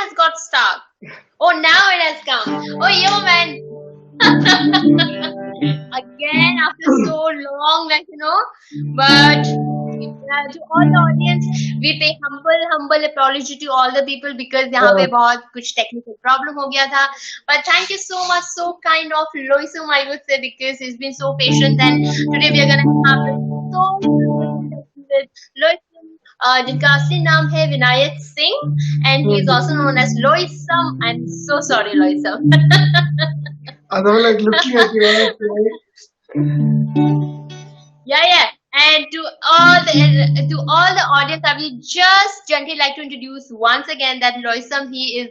has got stuck. Oh, now it has come. Oh, yo, man. Again, after so long, like, but to all the audience, we pay humble apology to all the people because यहाँ पे बहुत कुछ technical problem हो गया था. But thank you so much, so kind of Loysum, I would say, because he's been so patient. And today we are gonna have a so with Loysum, जिनका असली नाम है Vinayak Singh, and he is also known as Loysum. I'm so sorry, Loysum. I was like looking at you. Yeah. And to all the audience, I will just gently like to introduce once again that Loysum, he is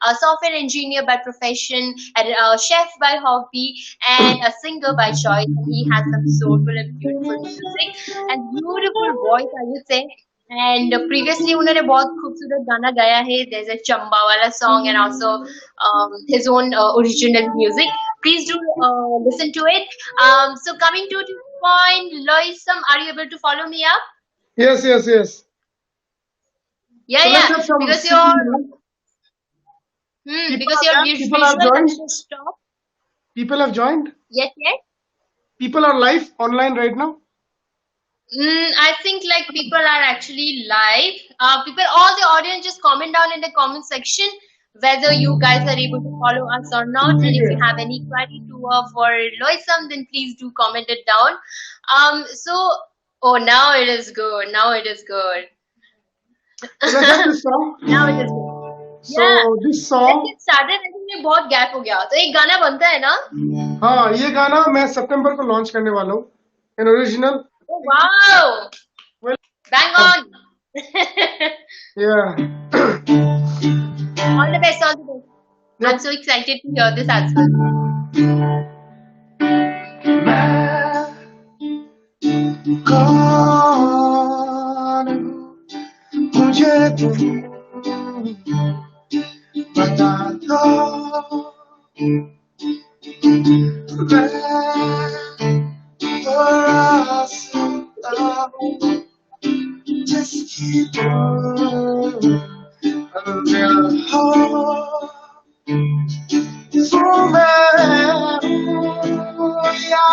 a software engineer by profession, a chef by hobby, and a singer by choice. And he has some soulful and beautiful music and beautiful voice, I would say. And previously उन्होंने बहुत खूबसूरत गाना गाया है. There's a Chamba wala song and also his own original music. Please do listen to it. So coming to point, Loysum, are you able to follow me up? Yes. Yeah, So let's have some because singing, because your people have visual joined. connection stopped. People have joined. Yes. People are live online right now. I think like people are actually live. All the audience, just comment down in the comment section whether you guys are able to follow us or not. And if you have any query to for Loysum, then please do comment it down. Now it is good. So let's have this song. Now it is good. So Yeah. this Let's song, get started. I think में बहुत gap हो गया. तो एक गाना बनता है ना? हाँ ये गाना मैं सितंबर को लॉन्च करने वाला हूँ. An original. Oh, wow! Well, Bang on! yeah. All the best. I'm so excited to hear this as well. मुझे तुम बता दो मैं थोड़ा सा जिसकी तुम अंदर हो सो मैं या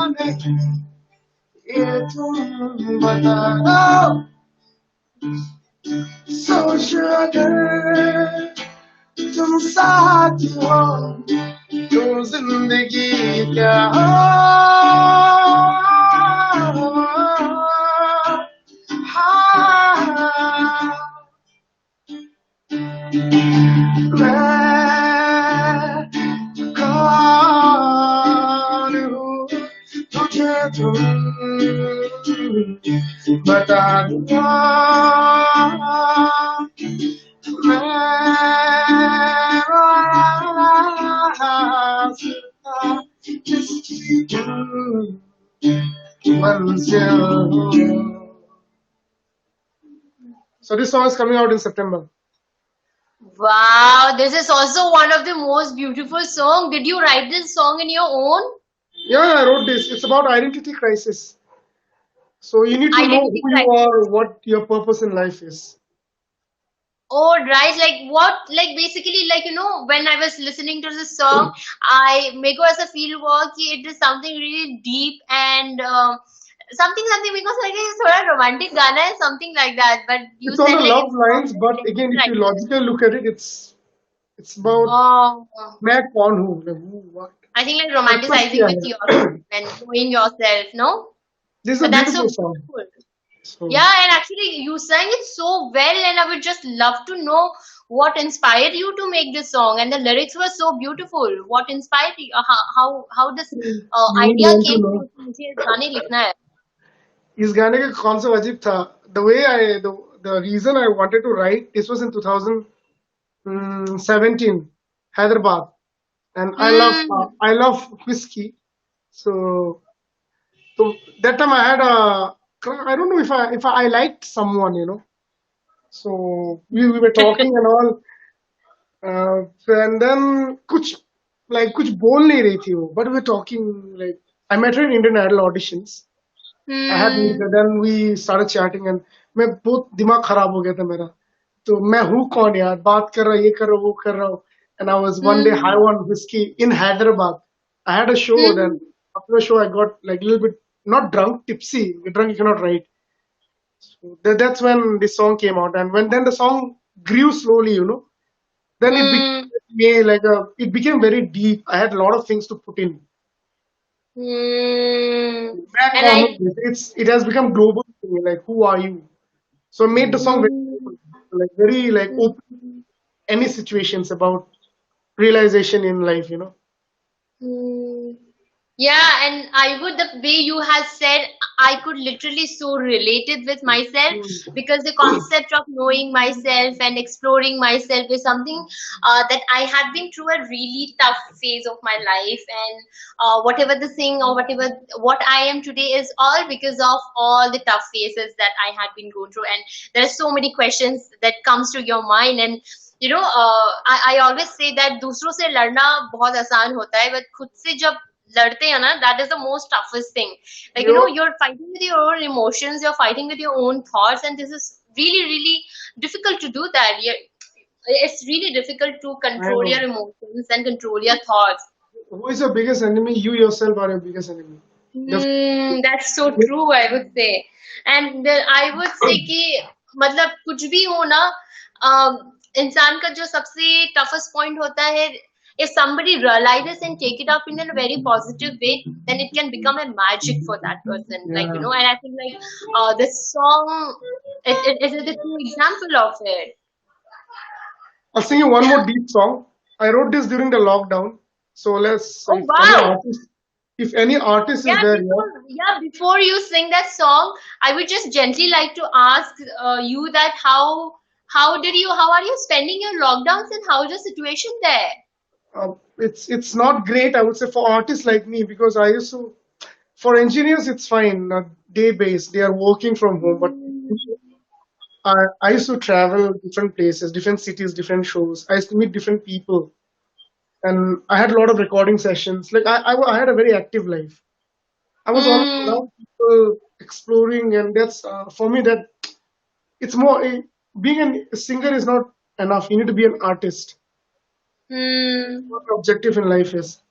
नहीं ये तुम बता दो. So sugar, तुम साथ हो तो जिंदगी क्या मैं कौन हूँ तुझे तुम बता दूँगा. So this song is coming out in September. Wow, this is also one of the most beautiful songs. Did you write this song in your own? Yeah, I wrote this. It's about identity crisis. So you need to know who you are, what your purpose in life is. Oh, right. Like basically, when I was listening to this song, मेरे को ऐसा feel हुआ कि it is something really deep and something because like it's थोड़ा romantic गाना है, something like that. But you It's on said the like love it's lines, but again, if you logically look at it, it's about मैं कौन हूँ, who, what. I think like romanticizing with yourself and knowing yourself, no? This is a beautiful song. So. Yeah, and actually you sang it so well, and I would just love to know what inspired you to make this song. And the lyrics were so beautiful. What inspired you? How this idea came to मुझे इस गाने लिखना है? इस गाने का concept अजीब था. The reason I wanted to write this was in 2017, Hyderabad, and I love whiskey. So that time I had I don't know if I liked someone, So we were talking and all, and then कुछ बोल नहीं रही थी वो, but we were talking like I met her in Indian Idol auditions. I had met her, then we started chatting and मैं बहुत दिमाग खराब हो गया था मेरा. तो मैं हूँ कौन यार, बात कर रहा, ये कर रहा, वो कर रहा हूँ. And I was one day high Hmm. on whiskey in Hyderabad. I had a show, then Hmm. after the show I got like a little bit not drunk, tipsy. Drunk you cannot write. So that's when the song came out, and when then the song grew slowly, then it Hmm. became like it became very deep. I had a lot of things to put in. Hmm. Back And on I. it has become global to me, like who are you? So I made the song very Hmm. open, like very like open any situations about realization in life. Hmm. Yeah, and I would, the way you have said, I could literally so relate it with myself, Mm. because the concept of knowing myself and exploring myself is something that I have been through a really tough phase of my life, and whatever the thing or whatever what I am today is all because of all the tough phases that I had been going through, and there are so many questions that comes to your mind, and I always say that दूसरों से लड़ना बहुत आसान होता है, but खुद से जब लड़ते हैं ना, that is the most toughest thing. Like, You you're fighting with your own emotions, you're fighting with your own thoughts, and this is really, really difficult to do that. It's really difficult to I control your know. emotions and control your thoughts. Who is your biggest enemy? You yourself are your biggest enemy. That's so true, I would say. And I would say कि मतलब कुछ भी हो ना, इंसान का जो सबसे toughest point होता है, if somebody realizes and take it up in a very positive way, then it can become a magic for that person. Like, Yeah. and I think like this song, it is a true example of it. I'll sing you one more deep song. I wrote this during the lockdown. So Oh wow! if any artist is there, yeah, Before you sing that song, I would just gently like to ask you that how are you spending your lockdowns, and how is the situation there? it's not great. I would say for artists like me because I used to. For engineers, it's fine. Day based, they are working from home. But I used to travel different places, different cities, different shows. I used to meet different people, and I had a lot of recording sessions. Like I had a very active life. I was always Hmm. around people, exploring, and that's for me that it's more being a singer is not enough. You need to be an artist. Hmm. What the objective in life is.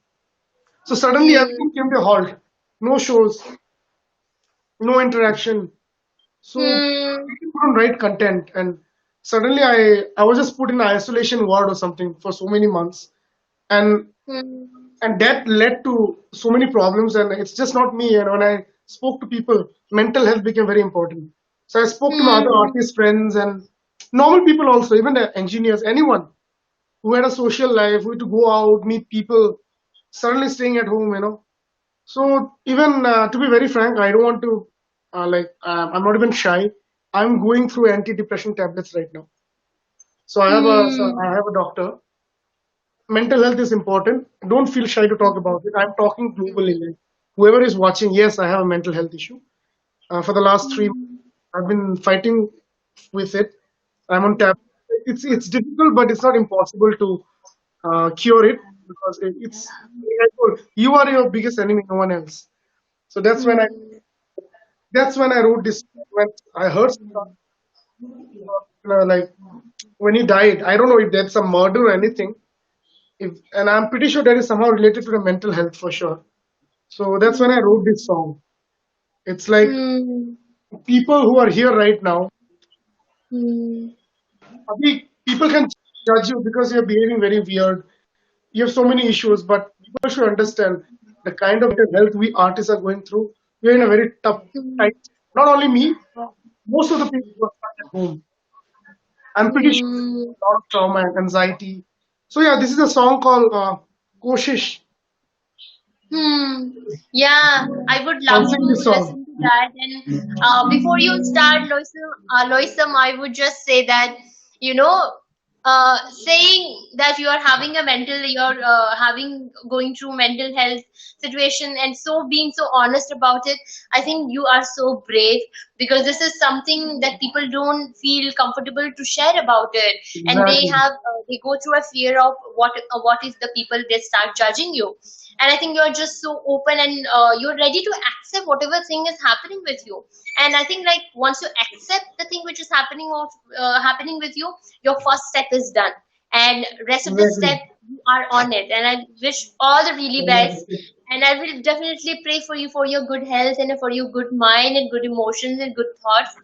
So suddenly Hmm. everything came to a halt. No shows, no interaction. So Hmm. I couldn't write content, and suddenly I was just put in isolation ward or something for so many months, and Hmm. and that led to so many problems. And it's just not me. And when I spoke to people, mental health became very important. So I spoke to my other Hmm. artist friends and normal people also, even the engineers, anyone who had a social life, who had to go out, meet people, suddenly staying at home. So even to be very frank, I don't want to I'm not even shy. I'm going through antidepressant tablets right now. So Hmm. I have a doctor. Mental health is important. Don't feel shy to talk about it. I'm talking globally. Like, whoever is watching, yes, I have a mental health issue. For the last 3 months, I've been fighting with it. I'm on tab. It's difficult, but it's not impossible to cure it because like I told, you are your biggest enemy, no one else. So that's when I wrote this. When I heard like when he died, I don't know if that's a murder or anything. And I'm pretty sure that is somehow related to the mental health for sure. So that's when I wrote this song. It's like Hmm. people who are here right now, Hmm. people can judge you because you're behaving very weird. You have so many issues, but people should understand the kind of mental health we artists are going through. We're in a very tough time. Not only me, most of the people who are stuck at home. I'm pretty sure Hmm. a lot of trauma and anxiety. So yeah, this is a song called Koshish. Hmm. Yeah, I would I'll love sing to this song. listen to that. And before you start, Loisum, I would just say that, you know, saying that you are having a mental, you're having going through mental health situation, and so being so honest about it, I think you are so brave, because this is something that people don't feel comfortable to share about it, and they Exactly. have they go through a fear of what if the people they start judging you. And I think you're just so open, and you're ready to accept whatever thing is happening with you. And I think, like, once you accept the thing which is happening with you, your first step is done, and rest of the Exactly. step you are on it. And I wish all the really best, Exactly. and I will definitely pray for you, for your good health, and for your good mind and good emotions and good thoughts,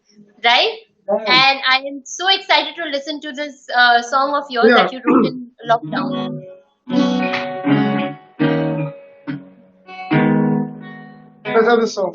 right? And I am so excited to listen to this song of yours Yeah. that you wrote in lockdown. Let's have the song.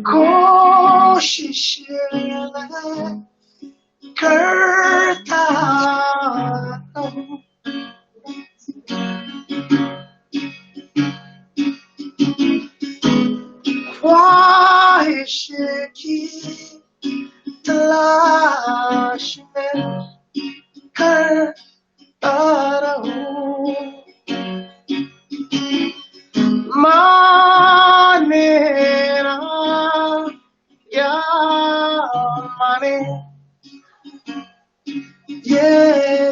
कोशिश करता हूँ ख्वाहिश की तलाश में करता रहूं माने ना या माने ये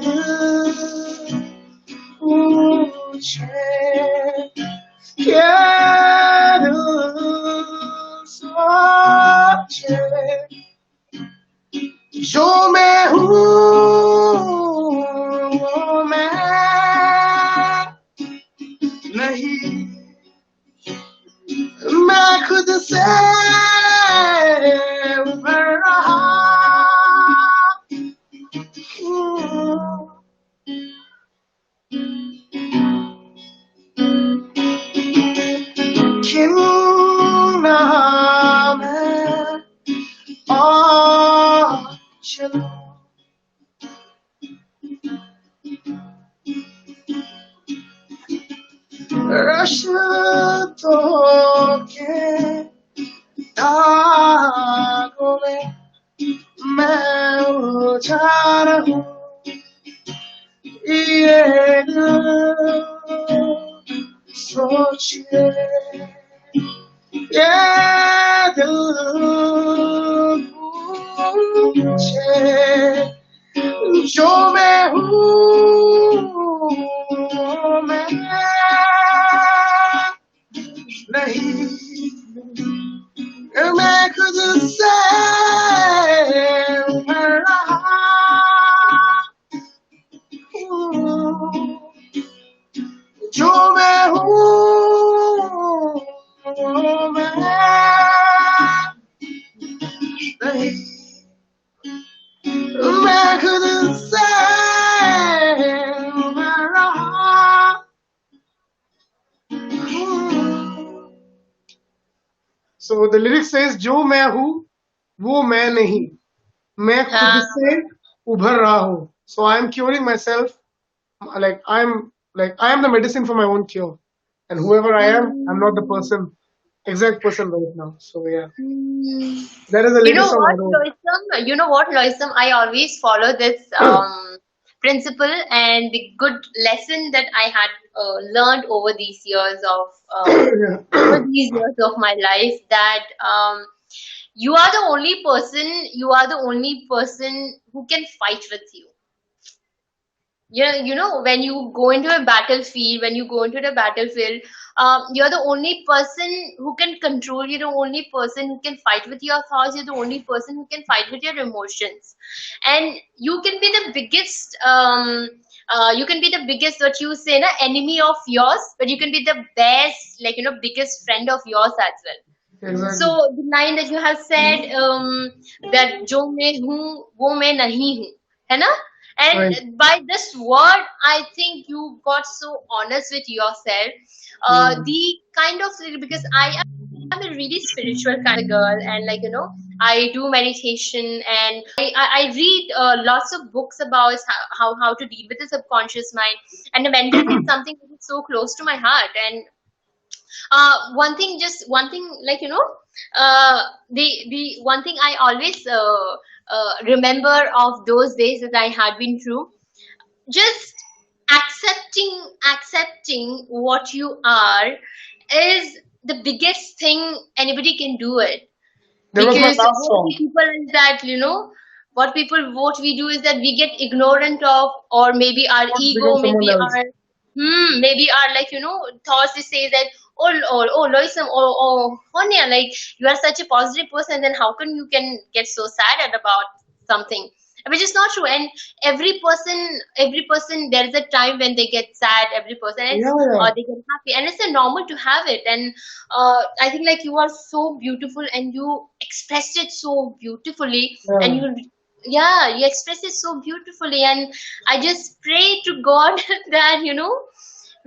दिल पूछे क्या दिल सोचे जो मैं हूँ वो मैं नहीं मैं खुद से उभर रहा हूँ क्यों ना मैं और चलूं रास्तों के धागों में मैं उलझा रहूं ये दिल सोचे ये दिल पूछे जो मैं हूँ वो मैं नहीं मैं खुद से उभर रहा हूँ जो मैं हूँ वो मैं नहीं मैं खुद से उभर रहा हूँ So the lyric says जो मैं हूँ वो मैं नहीं मैं खुद से उभर रहा हूँ so I am curing myself like I am the medicine for my own cure and whoever I am I'm not the exact person right now so yeah that is the You know latest song I what, wrote. Loisam? You know what, Loisam? I always follow this principle and the good lesson that I had learned over these years of over Yeah. these years of my life, that you are the only person, you are the only person who can fight with you. Yeah, you know, when you go into a battlefield, when you go into the battlefield, you're the only person who can control, you're the only person who can fight with your thoughts, you're the only person who can fight with your emotions. And you can be the biggest, you can be the biggest, what you say, na, enemy of yours, but you can be the best, like, you know, biggest friend of yours as well. So Exactly. the line that you have said, that जो मैं हूँ वो मैं नहीं हूँ, है ना? Right. And by this word, I think you got so honest with yourselh. Mm. The kind of, because I am a really spiritual kind of girl, and like I do meditation, and I read lots of books about how to deal with the subconscious mind, and the mental health is something that is so close to my heart. And one thing, like the one thing I always remember of those days that I had been through, just accepting what you are is the biggest thing anybody can do it. That was my Because last song. what we do is that we get ignorant of, or maybe our Want to become ego, someone maybe else. our maybe our, like thoughts, they say that, oh Loisam, oh Honya, like you are such a positive person, then how can you can get so sad about something, which is not true. And every person there is a time when they get sad, every person, Yeah, or yeah, they get happy, and it's a normal to have it. And I think like you are so beautiful, and you expressed it so beautifully, and yeah. yeah, you expressed it so beautifully. And I just pray to God that,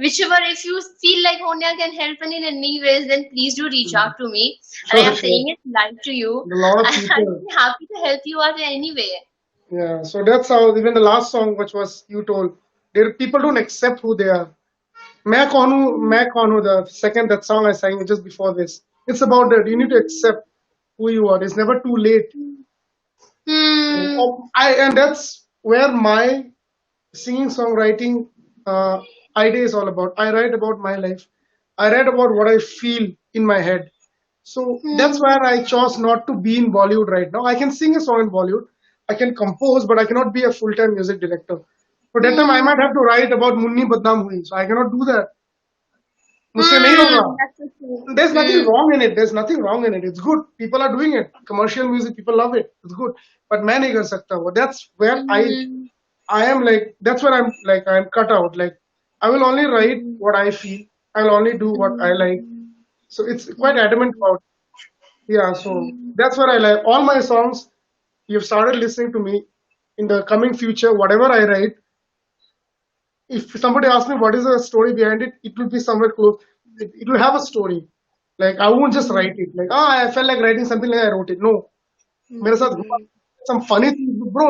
whichever, if you feel like Honya can help in any ways, then please do reach Mm. out to me. And I Sure, am sure. saying it live to you. A lot of I'll people. be happy to help you out in any way. Yeah. So that's how even the last song, which was you told, there people don't accept who they are. मैं कौन हूँ, the second that song I sang just before this. It's about that you need to accept who you are. It's never too late. Hmm. And that's where my singing songwriting uh, idea is all about. I write about my life. I write about what I feel in my head. So that's Hmm. where I chose not to be in Bollywood right now. I can sing a song in Bollywood. I can compose, but I cannot be a full-time music director. For that time, I might have to write about Munni Badnaam Hui. So I cannot do that. मुझसे नहीं होगा. That's the thing. There's nothing wrong in it. There's nothing wrong in it. It's good. People are doing it. Commercial music, people love it. It's good. But मैं नहीं कर सकता वो. That's where Hmm. I am like, that's where I'm like, I'm cut out. Like, I will only write Hmm. what I feel. I'll only do what I like. Hmm. So it's quite adamant Hmm. about. Yeah. So Hmm. that's what I like. All my songs, you've started listening to me. In the coming future, whatever I write, if somebody asks me what is the story behind it, it will be somewhere close. It will have a story. Like I won't just write it. Like, oh, I felt like writing something, like I wrote it. No, मेरे साथ हुआ Hmm. some funny thing, bro.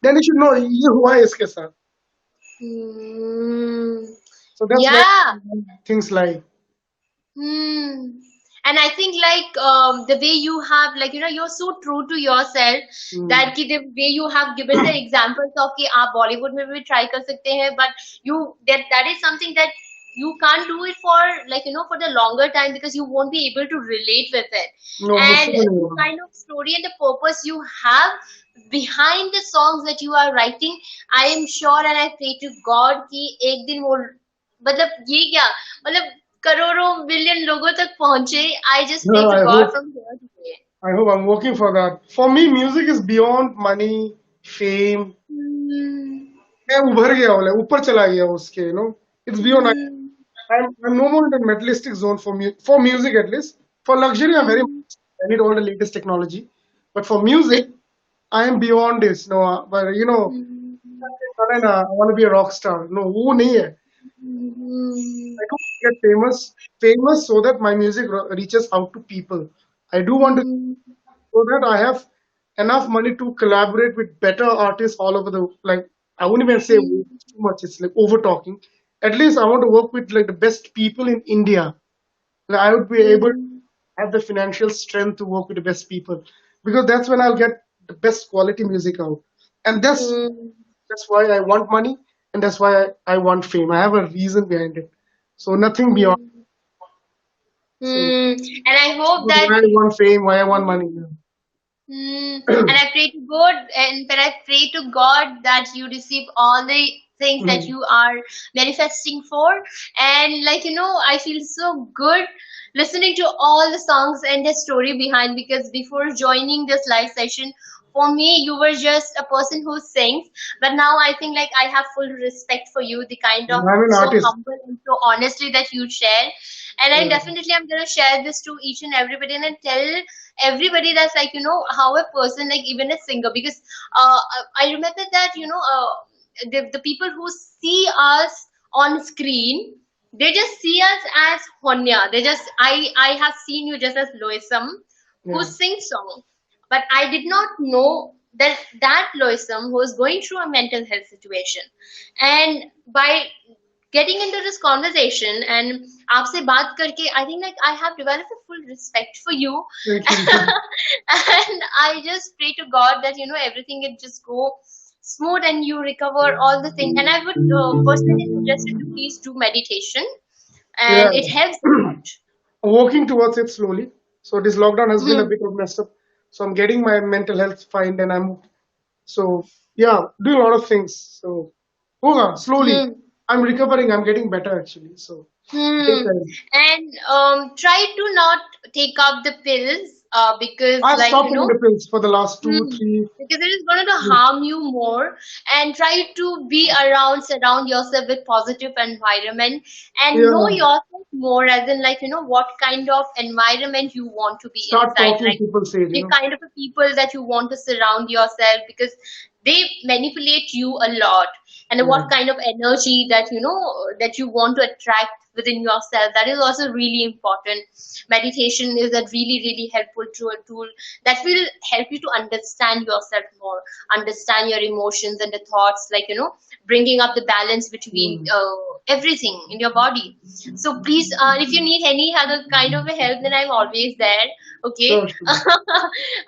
Then you should know ये हुआ है इसके साथ. Hmm. So that's where Yeah. things lie. Hmm. And I think like the way you have, like you're so true to yourself, Hmm. that the way you have given the examples of कि आप Bollywood में भी try कर सकते हैं, but that is something that you can't do it for, like for the longer time, because you won't be able to relate with it. No, मुझसे And भी नहीं the होगा. kind of story and the purpose you have behind the songs that you are writing, I am sure, and I pray to God कि एक दिन वो, मतलब ये क्या, मतलब करोड़ों बिलियन लोगों तक पहुंचे. I just pray No, to I God hope. from here to there. I hope I'm working for that. For me, music is beyond money, fame. Hmm. मैं उभर गया हूँ, like, ऊपर चला गया हूँ उसके, It's beyond. Hmm. I'm no more in the materialistic zone for music at least. For luxury, I'm very Hmm. much. I need all the latest technology. But for music, I am beyond this. No, but Hmm. I want to be a rock star. No, वो नहीं है. Hmm. I don't get famous so that my music reaches out to people. I do want to, Hmm. so that I have enough money to collaborate with better artists all over the, like, I wouldn't even say Hmm. it's too much. It's like over talking. At least I want to work with like the best people in India. Like, I would be able to Hmm. have the financial strength to work with the best people, because that's when I'll get the best quality music out. And Hmm. that's why I want money, and that's why I want fame. I have a reason behind it. So nothing beyond. Hmm. So Hmm. And I hope that. why I want fame, why I want money. Hmm. Yeah. And I pray to God, and I pray to God that you receive all the things that Mhm. you are manifesting for. And like I feel so good listening to all the songs and the story behind, because before joining this live session, for me, you were just a person who sings. But now I think like I have full respect for you, the kind of I'm an so artist. humble and so honestly that you share. And I Yeah. definitely I'm gonna share this to each and everybody and then tell everybody that's like, how a person, like even a singer, because I remember that, the people who see us on screen, they just see us as Honya. They just I have seen you just as Loisum who Yeah. sings song. But I did not know that Loisum was going through a mental health situation. And by getting into this conversation and आपसे बात करके, I think like I have developed a full respect for you. Thank you. And I just pray to God that everything will just go smooth and you recover all the things. And I would personally suggest you to please do meditation, Yeah. and it helps a lot. Working towards it slowly. So this lockdown has been a Hmm. bit of mess up. So I'm getting my mental health fine, and so yeah, doing a lot of things. So slowly. Hmm. I'm recovering. I'm getting better actually. So take Hmm. time. And try to not take up the pills, because I've like stopped taking the pills for the last two, Hmm. three Because it is going to weeks. harm you more, and try to be surround yourself with positive environment and know Yeah. yourself more, as in like, what kind of environment you want to be Start inside, talking, like people say, the kind of people that you want to surround yourself, because they manipulate you a lot, and Yeah. what kind of energy that you want to attract within yourself, that is also really important. Meditation is a really really helpful tool that will help you to understand yourself more, understand your emotions and the thoughts, like bringing up the balance between Mm. everything in your body. So please, if you need any other kind of a help, then I'm always there. Okay. Sure, sure.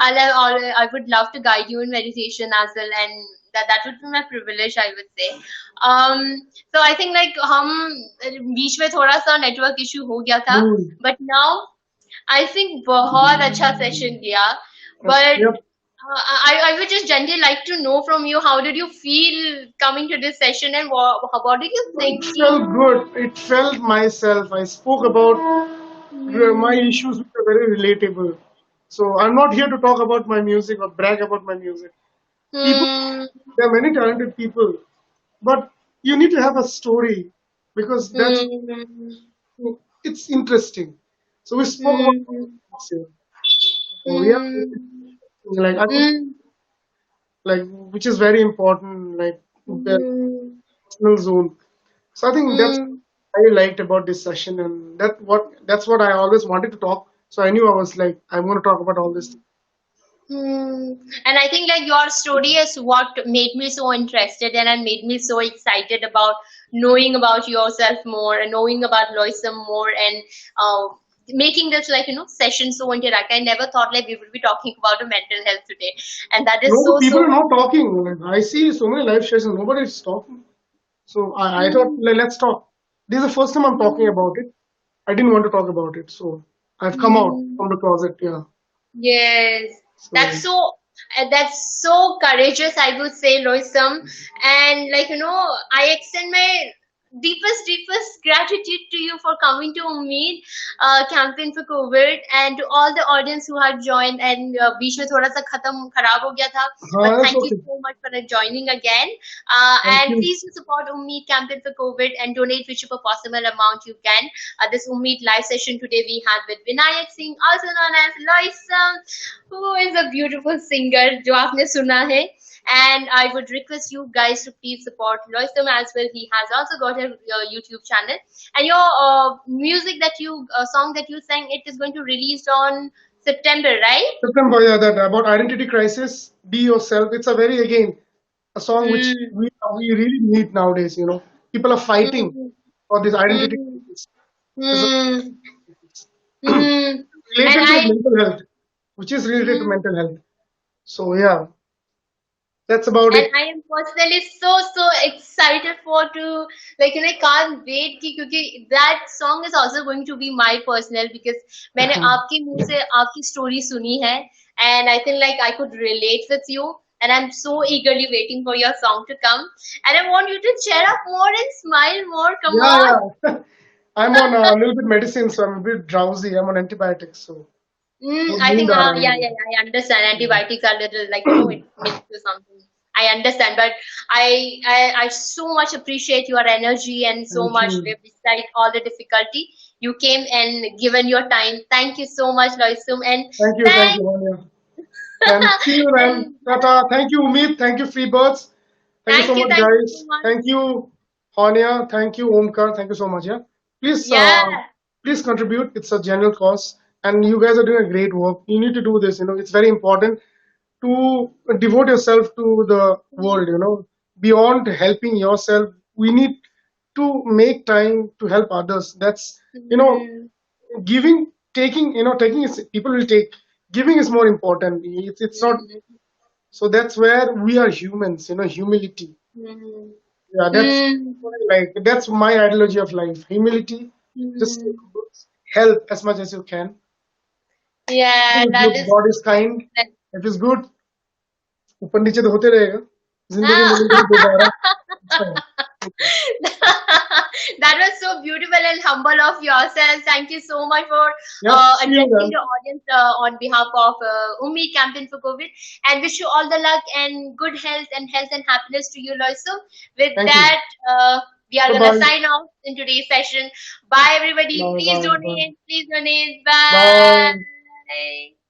I would love to guide you in meditation as well, and that would be my privilege, I would say. So I think like हम बीच में थोड़ा सा network issue हो गया था, Mm. but now I think बहुत अच्छा session गया. But Yep. I would just generally like to know from you, how did you feel coming to this session, and what did you It think? felt good. It felt myself. I spoke about my Hmm. issues which are very relatable. So I'm not here to talk about my music or brag about my music. People, Hmm. there are many talented people, but you need to have a story because that's Hmm. it's interesting. So we spoke about Hmm. this here. So yeah, Hmm. like I could Hmm. like which is very important, like the Hmm. personal zone. So I think that's Hmm. what I liked about this session, and that's what I always wanted to talk. So I knew I was like I'm going to talk about all this. Hmm. And I think like your story is what made me so interested and made me so excited about knowing about yourself more and knowing about Loisum more, and making this like session so interactive. I never thought like we would be talking about a mental health today, and that is No, so people so. are not talking. Like, I see so many live sessions, nobody is talking. So I thought Hmm. let's talk. This is the first time I'm talking Hmm. about it. I didn't want to talk about it, so I've come out Hmm. from the closet. Yeah. Yes, So that's so courageous, I would say, Loisum. And like I extend my deepest gratitude to you for coming to Umeed campaign for COVID, and to all the audience who have joined. And बीच में थोड़ा सा खत्म खराब हो गया था, but that's thank you okay. so much for joining again. Thank And you. please do support Umeed campaign for COVID and donate whichever possible amount you can. This Umeed live session today we had with Vinayak Singh, also known as Loysum, who is a beautiful singer, जो आपने सुना है. And I would request you guys to please support Loysum as well. He has also got a YouTube channel. And your song that you sang, it is going to release on September, right? September, yeah, that about identity crisis. Be yourself. It's a very again a song which Hmm. we really need nowadays. People are fighting Hmm. for this identity Hmm. crisis. It's Hmm. Hmm. And related to I mental health, which is related to hmm. mental health. So yeah, that's about And it. I am personally so excited for to like I can't wait because that song is also going to be my personal, because मैंने आपके मुंह से आपकी story सुनी है, and I think like I could relate with you, and I'm so eagerly waiting for your song to come, and I want you to cheer up more and smile more. Come Yeah, on. yeah. I'm on a little bit medicine, so I'm a bit drowsy. I'm on antibiotics, so I think, नींद आ yeah, रहा yeah, है. yeah, I understand. Yeah. Antibiotics are little like, it makes you something. I understand, but I so much appreciate your energy and so Thank much you. despite all the difficulty. you came and given your time. Thank you so much, Loisum, and Thank thank you, Hania. And see you then. and Tata. Thank you, Umeed. Thank you, Freebirds. Thank you so much, thank you so guys. much. Thank you, Hania. Thank you, Omkar. Thank you so much. Yeah. Please, Yeah. please contribute. It's a general cause, and you guys are doing a great work. You need to do this. It's very important to devote yourself to the world. Beyond helping yourself, we need to make time to help others. That's Mhm. giving, taking. Taking is people will take. Giving is more important. It's not. Mhm. So that's where we are humans. Humility. Mhm. Yeah, that's what Mhm. I like. That's my ideology of life. Humility. Just Mhm. help as much as you can. Yeah, Everything is that good. is God is kind. that. If it's good, ऊपर नीचे तो होते रहेगा. जिंदगी Ah. मिलेगी तो दोबारा. It's fine. Okay. That was so beautiful and humble of yourself. Thank you so much for Yeah. See you addressing then. the audience on behalf of Umeed Campaign for COVID, and wish you all the luck and good health and happiness to you, Loiso. With Thank you. that, we are Bye gonna bye. sign off in today's session. Bye, everybody. Bye Please bye bye donate. Please donate. bye. Bye.